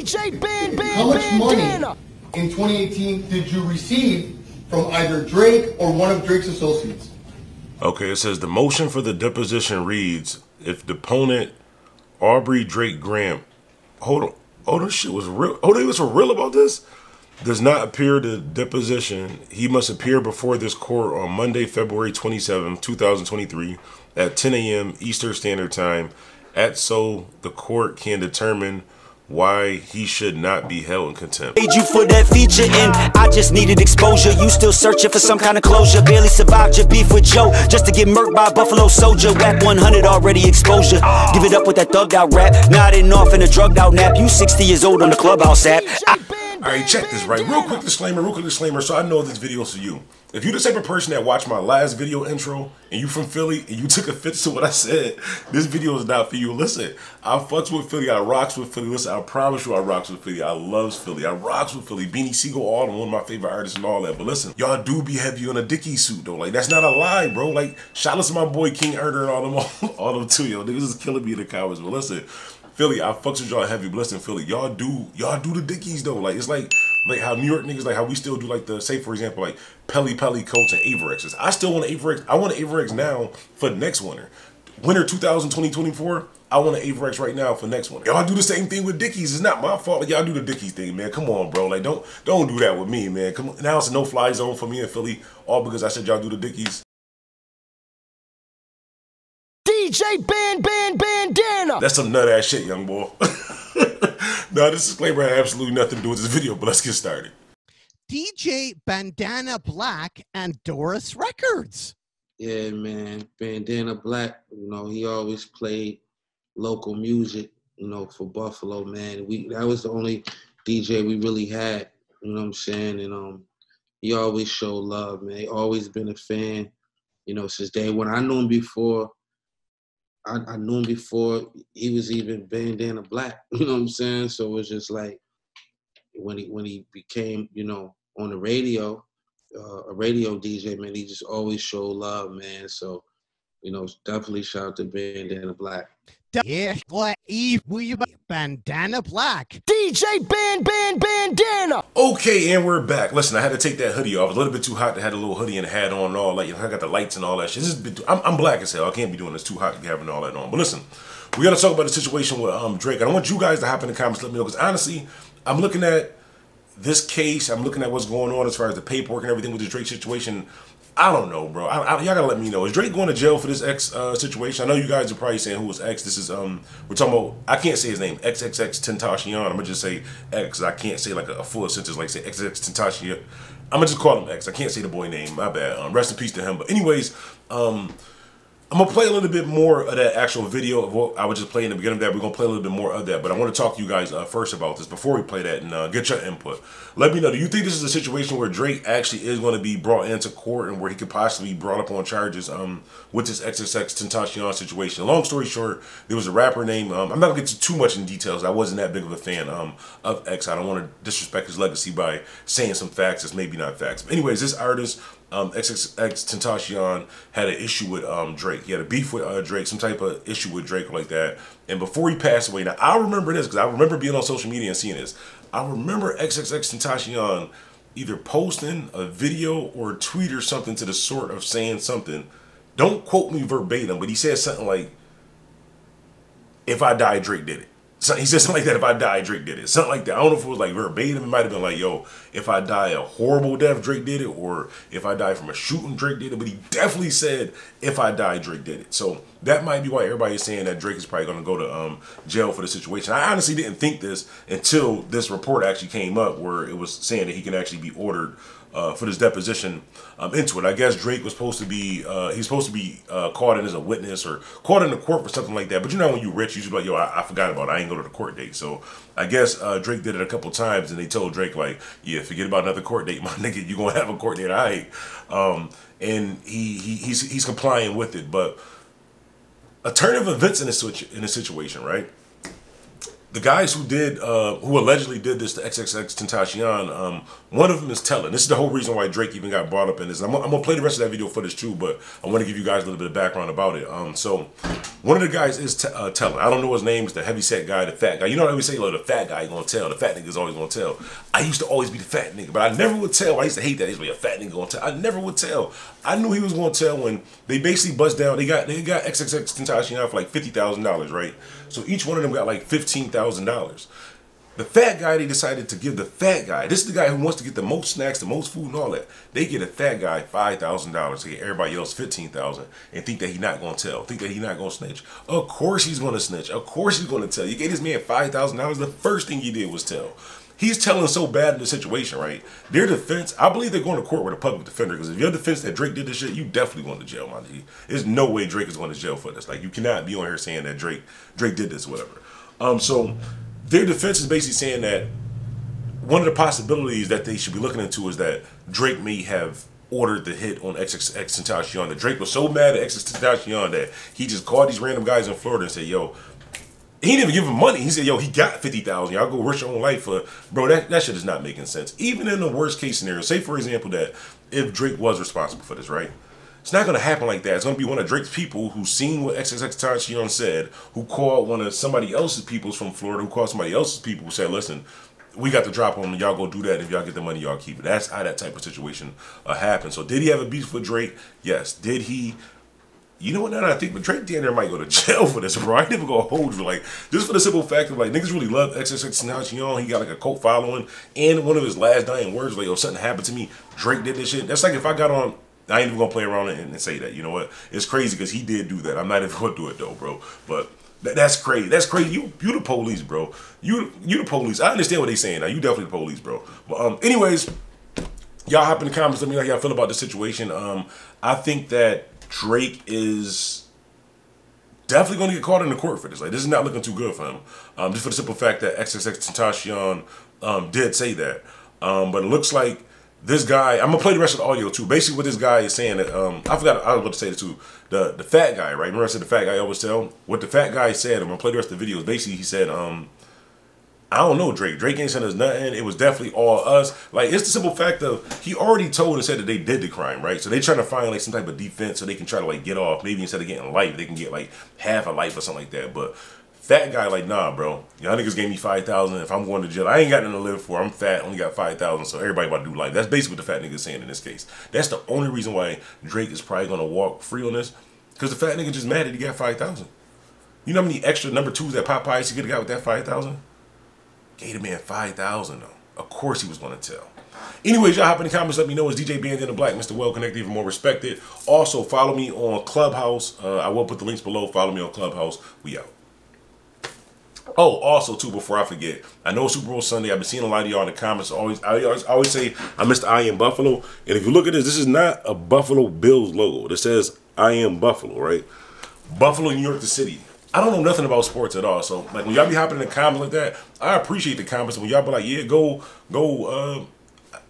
How much money in 2018 did you receive from either Drake or one of Drake's associates? Okay, it says the motion for the deposition reads, if deponent Aubrey Drake Graham, hold on, oh, this shit was real, oh, they was for real about this? Does not appear to deposition, he must appear before this court on Monday, February 27, 2023 at 10 a.m. Eastern Standard Time, so the court can determine why he should not be held in contempt. Paid you for that feature and I just needed exposure. You still searching for some kind of closure. Barely survived your beef with Joe just to get murked by a Buffalo soldier. Whack 100 already exposure. Give it up with that thugged out rap. Nodding off in a drugged out nap. You 60 years old on the Clubhouse app. Alright, check this, right? Real quick disclaimer, so I know this video's for you. If you're the type of person that watched my last video intro and you from Philly and you took offense to what I said, this video is not for you. Listen, I fucks with Philly, I rocks with Philly. Listen, I promise you I rocks with Philly. I loves Philly. I rocks with Philly. Beanie Siegel, all one of my favorite artists and all that. But listen, y'all do be heavy on a Dickie suit though. Like, that's not a lie, bro. Like, shout out to my boy King Erder and all them too, yo. Niggas is killing me in the comments. But listen, Philly, I fucks with y'all heavy. But listen, Philly, y'all do the Dickies though. Like, it's like how New York niggas, like how we still do like the, say for example, like Pelly coats and Averexes. I still want an Averex. I want an Averex now for next winter. Winter 2020-24, I want an Averex right now for next winter. Y'all do the same thing with Dickies. It's not my fault. Like, y'all do the Dickies thing, man. Come on, bro. Like, don't do that with me, man. Come on. Now it's a no-fly zone for me in Philly, all because I said y'all do the Dickies. Bandana. That's some nut ass shit, young boy. No, this disclaimer had absolutely nothing to do with this video, but let's get started. DJ Bandana Black and Doris Records. Yeah, man. Bandana Black, you know, he always played local music, you know, for Buffalo, man. That was the only DJ we really had, you know what I'm saying? And he always showed love, man. He always been a fan, you know, since day one. I knew him before. I knew him before he was even Bandana Black, you know what I'm saying? So it was just like when he became, you know, on the radio, a radio DJ, man, he just always showed love, man. So, you know, definitely shout out to Bandana Black. Yeah, Bandana Black. DJ Bandana. Okay, and we're back. Listen, I had to take that hoodie off. It was a little bit too hot to have a little hoodie and a hat on and all that. You know, I got the lights and all that shit. I'm black as hell. I can't be doing this. Too hot to be having all that on. But listen, we got to talk about the situation with Drake. I don't want you guys to hop in the comments, let me know, because honestly, I'm looking at this case. I'm looking at what's going on as far as the paperwork and everything with the Drake situation. I don't know, bro. Y'all gotta let me know. Is Drake going to jail for this X situation? I know you guys are probably saying who was X. This is we're talking about. I can't say his name. XXXTentacion. I'm gonna just say X. I can't say like a full sentence like say XXXTentacion. I'm gonna just call him X. I can't say the boy name. My bad. Rest in peace to him. But anyways, I'm gonna play a little bit more of that actual video of what I was just playing in the beginning of that. We're gonna play a little bit more of that, but I want to talk to you guys first about this before we play that and get your input. Let me know, do you think this is a situation where Drake actually is going to be brought into court and where he could possibly be brought up on charges with this XXXTentacion situation? Long story short, there was a rapper named, I'm not gonna get too much in details. I wasn't that big of a fan of X. I don't want to disrespect his legacy by saying some facts that's maybe not facts. But anyways, this artist, XXXTentacion, had an issue with Drake. He had a beef with Drake, some type of issue with Drake like that. And before he passed away, now I remember this because I remember being on social media and seeing this. I remember XXXTentacion either posting a video or a tweet or something to the sort of saying something. Don't quote me verbatim, but he said something like, "If I die, Drake did it." So he said something like that, "If I die, Drake did it." Something like that. I don't know if it was like verbatim. It might have been like, "Yo, if I die a horrible death, Drake did it," or "If I die from a shooting, Drake did it." But he definitely said, "If I die, Drake did it." So that might be why everybody is saying that Drake is probably going to go to jail for the situation. I honestly didn't think this until this report actually came up where it was saying that he can actually be ordered for this deposition into it. I guess Drake was supposed to be, he's supposed to be called in as a witness or called into court for something like that. But you know, when you're rich, you're like, "Yo, I forgot about it. I ain't go to the court date." So I guess Drake did it a couple times and they told Drake like, "Yeah, forget about another court date, my nigga. You're going to have a court date, all right?" And he's complying with it. But a turn of events in this situation, right? the guys who did, who allegedly did this to XXXTentacion, one of them is telling. This is the whole reason why Drake even got brought up in this. I'm gonna play the rest of that video footage too, but I want to give you guys a little bit of background about it. So one of the guys is telling. I don't know his name. It's the heavyset guy, the fat guy. You know what I say? Like, the fat guy gonna tell. The fat nigga's always gonna tell. I used to always be the fat nigga, but I never would tell. I used to hate that. He's like, a fat nigga gonna tell. I never would tell. I knew he was gonna tell when they basically bust down. They got XXXTentacion for like $50,000, right? So each one of them got like $15,000. The fat guy, they decided to give the fat guy, this is the guy who wants to get the most snacks, the most food and all that. They get a fat guy $5,000 to get everybody else $15,000 and think that he's not going to tell, think that he's not going to snitch. Of course he's going to snitch. Of course he's going to tell. You gave this man $5,000. The first thing he did was tell. He's telling so bad in the situation, right? Their defense, I believe they're going to court with a public defender, because if your defense that Drake did this shit, you definitely going to jail, my G. There's no way Drake is going to jail for this. Like, you cannot be on here saying that Drake did this, or whatever. So their defense is basically saying that one of the possibilities that they should be looking into is that Drake may have ordered the hit on XXXTentacion. That Drake was so mad at XXXTentacion that he just called these random guys in Florida and said, yo, he didn't even give him money. He said, yo, he got $50,000. Y'all go risk your own life for, bro, that shit is not making sense. Even in the worst case scenario, say for example that if Drake was responsible for this, right? It's not going to happen like that. It's going to be one of Drake's people who's seen what XXXTentacion said, who called one of somebody else's peoples from Florida, who called somebody else's people who said, listen, we got the drop on them. Y'all go do that. If y'all get the money, y'all keep it. That's how that type of situation happened. So did he have a beef with Drake? Yes. Did he? You know what, now that I think, but Drake damn near might go to jail for this, bro. I ain't even gonna hold you. Like, just for the simple fact of, like, niggas really love XXXTentacion. He got, like, a cult following. And one of his last dying words, like, yo, something happened to me. Drake did this shit. That's like if I got on, I ain't even gonna play around and say that. You know what? It's crazy because he did do that. I'm not even gonna do it, though, bro. But that's crazy. That's crazy. You the police, bro. You the police. I understand what they saying now. You definitely the police, bro. But, anyways, y'all hop in the comments. Let me know how y'all feel about this situation. I think that Drake is definitely going to get caught in the court for this. Like, this is not looking too good for him. Just for the simple fact that XXXTentacion did say that. But it looks like this guy, I'm going to play the rest of the audio too. Basically what this guy is saying, that I forgot, I was about to say this too. The fat guy, right? Remember I said the fat guy always tell? What the fat guy said, I'm going to play the rest of the videos. Basically he said, I don't know, Drake. Drake ain't sent us nothing. It was definitely all us. Like, it's the simple fact of, he already told and said that they did the crime, right? So they trying to find, like, some type of defense so they can try to, like, get off. Maybe instead of getting life, they can get, like, half a life or something like that. But fat guy, like, nah, bro. Y'all niggas gave me $5,000. If I'm going to jail, I ain't got nothing to live for. I'm fat, only got $5,000. So everybody about to do life. That's basically what the fat nigga is saying in this case. That's the only reason why Drake is probably going to walk free on this. Because the fat nigga just mad that he got $5,000. You know how many extra number twos that Popeyes he could have got with that $5,000? Gave the man $5,000 though. Of course he was going to tell. Anyways, y'all hop in the comments. Let me know. It's DJ Bandana Black, Mr. Well Connected, even more respected. Also, follow me on Clubhouse. I will put the links below. Follow me on Clubhouse. We out. Oh, also too, before I forget, I know Super Bowl Sunday. I've been seeing a lot of y'all in the comments. I always say I missed IAmBuffalo. And if you look at this is not a Buffalo Bills logo. This says IAmBuffalo, right? Buffalo, New York, the city. I don't know nothing about sports at all. So, like, when y'all be hopping in the comments like that, I appreciate the comments. When y'all be like, yeah, go,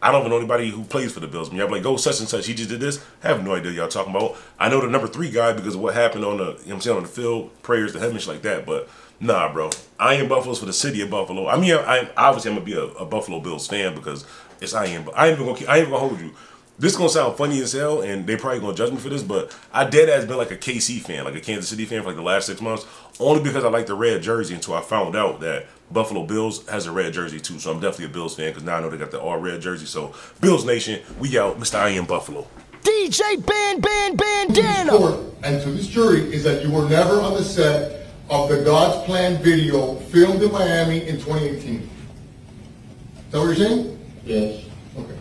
I don't even know anybody who plays for the Bills. When y'all be like, go such and such, he just did this. I have no idea y'all talking about. I know the number 3 guy because of what happened on the, you know what I'm saying, on the field, prayers to heaven, shit like that. But nah, bro. IAmBuffalo's for the city of Buffalo. I mean, obviously I'm gonna be a Buffalo Bills fan because it's I ain't even gonna hold you. This is gonna sound funny as hell, and they probably gonna judge me for this, but I dead ass been like a KC fan, like a Kansas City fan for like the last 6 months, only because I like the red jersey until I found out that Buffalo Bills has a red jersey too. So I'm definitely a Bills fan because now I know they got the all red jersey. So Bills Nation, we out. Mr. IAmBuffalo. DJ Bandana. And to this jury is that you were never on the set of the God's Plan video filmed in Miami in 2018. Is that what you're saying? Yes. Okay.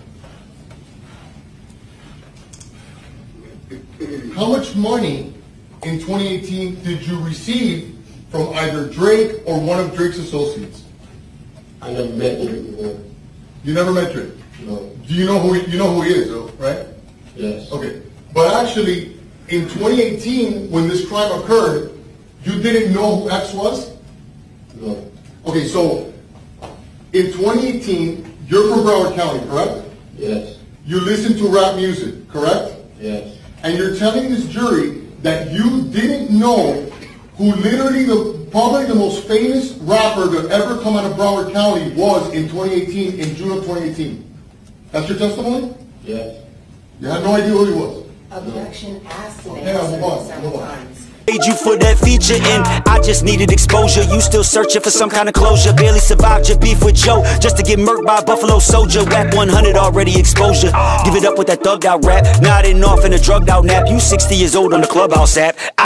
How much money in 2018 did you receive from either Drake or one of Drake's associates? I never met Drake before. You never met Drake? No. Do you know who he is, though, right? Yes. Okay. But actually, in 2018, when this crime occurred, you didn't know who X was? No. Okay, so in 2018, you're from Broward County, correct? Yes. You listen to rap music, correct? Yes. And you're telling this jury that you didn't know who literally probably the most famous rapper to ever come out of Broward County was in 2018, in June of 2018. That's your testimony? Yes. You had no idea who he was? Objection asked to Okay, move on, several move on. times. Paid you for that feature and I just needed exposure. You still searching for some kind of closure. Barely survived your beef with Joe just to get murked by a Buffalo soldier. Whack 100 already exposure. Give it up with that thugged out rap. Nodding off in a drugged out nap. You 60 years old on the Clubhouse app.